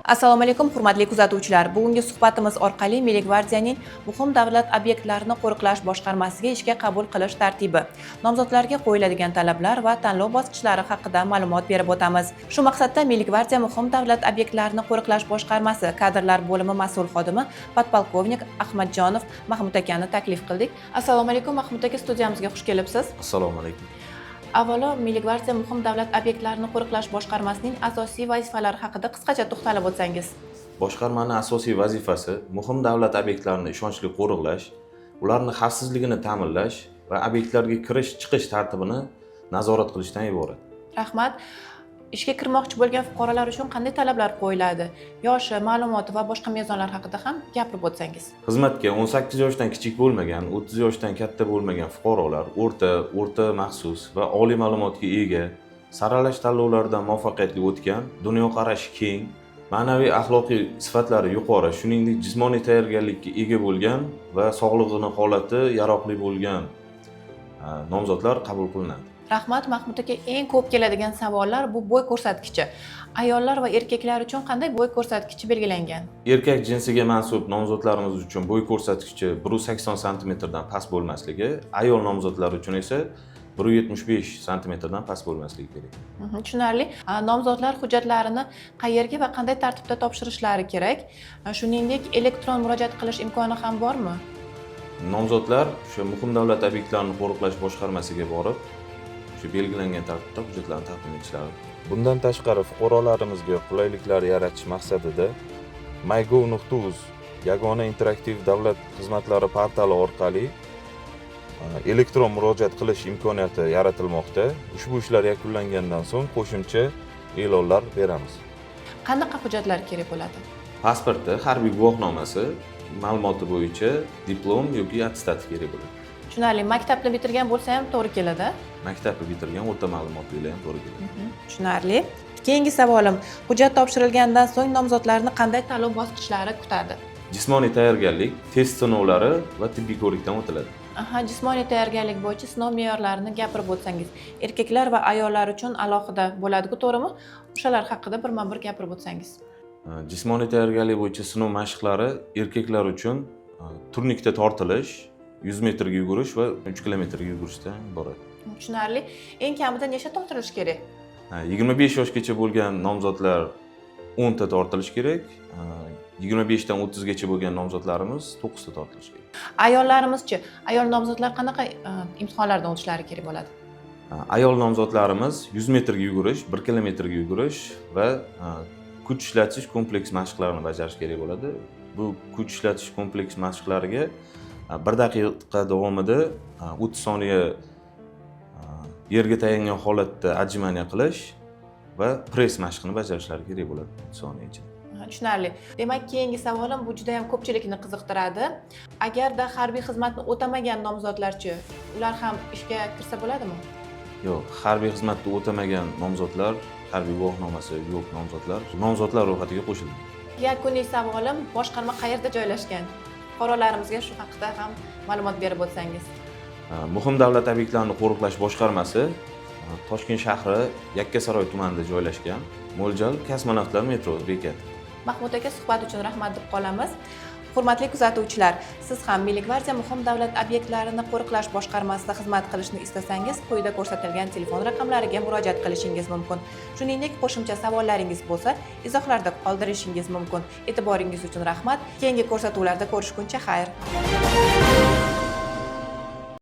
Assalomu alaykum, hurmatli kuzatuvchilar. Bugungi suhbatimiz orqali Milliy gvardiyaning muhim davlat obyektlarini qo'riqlash boshqarmasiga ishga qabul qilish tartibi, nomzodlarga qo'yiladigan talablar va tanlov bosqichlari haqida ma'lumot berib o'tamiz. Shu maqsadda Milliy gvardiya muhim davlat obyektlarini qo'riqlash boshqarmasi kadrlar bo'limi mas'ul xodimi podpolkovnik Ahmadjonov Mahmud akani taklif qildik. Assalomu alaykum, Mahmud aka, studiyamizga xush kelibsiz. Assalomu alaykum. Avvalo, Milliy gvardiya muhim davlat obyektlarini qo'riqlash boshqarmasining asosiy vazifalari haqida qisqacha to'xtalib o'tsangiz. Boshqarmaning asosiy vazifasi muhim davlat obyektlarini ishonchli qo'riqlash, ularning xavfsizligini ta'minlash va obyektlarga kirish-chiqish tartibini nazorat qilishdan iborat. Rahmat. Ishga kirmoqchi bo'lgan fuqarolar uchun qanday talablar qo'yiladi? Yoshi, ma'lumoti va boshqa mezonlar haqida ham gapirib o'tsangiz. Xizmatga 18 yoshdan kichik bo'lmagan, 30 yoshdan katta bo'lmagan fuqarolar o'rta maxsus va oliy ma'lumotga ega, saralash tanlovlaridan muvaffaqiyatli o'tgan, dunyoqarashi keng, ma'naviy axloqiy sifatlari yuqori, shuningdek jismoniy tayyorgarlikka ega bo'lgan va sog'lig'ining holati yaroqli bo'lgan nomzodlar qabul qilinadi. Rahmat. Mahmud aka, eng ko'p keladigan savollar bu bo'y ko'rsatkichi. Ayollar va erkaklar uchun qanday bo'y ko'rsatkichi belgilangan? Erkak jinsiga mansub nomzodlarimiz uchun bo'y ko'rsatkichi 180 sm dan past bo'lmasligi, ayol nomzodlar uchun esa 175 sm dan past bo'lmasligi kerak. Tushunarli. Nomzodlar hujjatlarini qayerga va qanday tartibda topshirishlari kerak? Shuningdek, elektron murojaat qilish imkoni ham bormi? Nomzodlar o'sha muhim davlat obyektlarini qo'riqlash boshqarmasiga borib, shu belgilangan tartibda hujjatlarni taqdim etishlari. Bundan tashqari, fuqarolarimizga qulayliklar yaratish maqsadida mygov.uz yagona interaktiv davlat xizmatlari portali orqali elektron murojaat qilish imkoniyati yaratilmoqda. Ushbu ishlar yakunlangandan so'ng qo'shimcha e'lonlar beramiz. Qanaqa hujjatlar kerak bo'ladi? Pasporti, harbiy guvohnomasi, ma'lumoti bo'yicha diplom yoki attestat kerak bo'ladi. Tushunarli. Maktabni bitirgan bo'lsa ham to'g'ri keladi. Maktabni bitirgan o'rta ma'lumotlilar ham to'g'ri keladi. Tushunarli. Keyingi savolim, hujjat topshirilgandan so'ng nomzodlarni qanday tanlov bosqichlari kutadi? Jismoniy tayyorgarlik, test sinovlari va tibbiy ko'rikdan o'tiladi. Jismoniy tayyorgarlik bo'yicha sinov me'yorlarini gapirib o'tsangiz. Erkaklar va ayollar uchun alohida bo'ladi-ku, to'g'rimi? O'shalar haqida birma-bir gapirib o'tsangiz. Jismoniy tayyorgarlik bo'yicha sinov mashqlari erkaklar uchun turnikda tortilish, 100 metrga yugurish va 3 kilometrga yugurishdan iborat. Tushunarli. Eng kamida nechta tortilish kerak? 25 yoshgacha bo'lgan nomzodlar 10 ta tortilish kerak. 25 dan 30 gacha bo'lgan nomzodlarimiz 9 ta tortilish kerak. Ayollarimizchi? Ayol nomzodlar qanaqa imtihonlardan o'tishlari kerak bo'ladi? Ayol nomzodlarimiz 100 metrga yugurish, 1 kilometrga yugurish va kuch ishlatish kompleks mashqlarini bajarish kerak bo'ladi. Bu kuch ishlatish kompleks mashqlariga 1 daqiqa davomida 30 soniya yerga tayangan holatda отжимание qilish va press mashqini bajarishlari kerak bo'ladi 30 soniya ichida. Tushunarli. Demak, keyingi savolim bu juda ham ko'pchilikni qiziqtiradi. Agarda harbiy xizmatni o'tamagan nomzodlarchi, ular ham ishga kirsa bo'ladimi? Yo'q, harbiy xizmatni o'tamagan nomzodlar, harbiy guvohnomasi yo'q nomzodlar ro'yxatiga qo'shiladi. Yakuniy savolim, boshqarma qayerda joylashgan? Fuqarolarimizga shu haqida ham ma'lumot berib o'tsangiz. Muhim davlat obyektlarini qo'riqlash boshqarmasi Toshkent shahri Yakkasaroy tumanida joylashgan. Mo'ljal Kosmonavtlar metro bekati. Mahmud aka, suhbat uchun rahmat deb qolamiz. Hurmatli kuzatuvchilar, siz ham Milliy gvardiya muhim davlat obyektlarini qo'riqlash boshqarmasida xizmat qilishni istasangiz, quyida ko'rsatilgan telefon raqamlariga murojaat qilishingiz mumkin. Shuningdek, qo'shimcha savollaringiz bo'lsa, izohlarda qoldirishingiz mumkin. E'tiboringiz uchun rahmat. Keyingi ko'rsatuvlarda ko'rishguncha xayr.